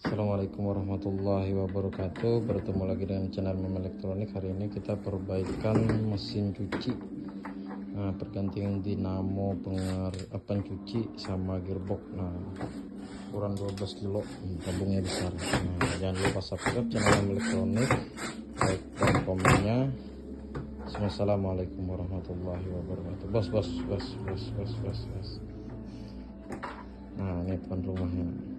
Assalamualaikum warahmatullahi wabarakatuh. Bertemu lagi dengan channel Mem Elektronik. Hari ini kita perbaikan mesin cuci. Nah, pergantian dinamo pencuci sama gearbox. Nah, ukuran 12 kilo, tabungnya besar. Nah, jangan lupa subscribe channel Mem Elektronik, like dan komennya. Assalamualaikum warahmatullahi wabarakatuh. Bos. Nah, ini depan rumahnya.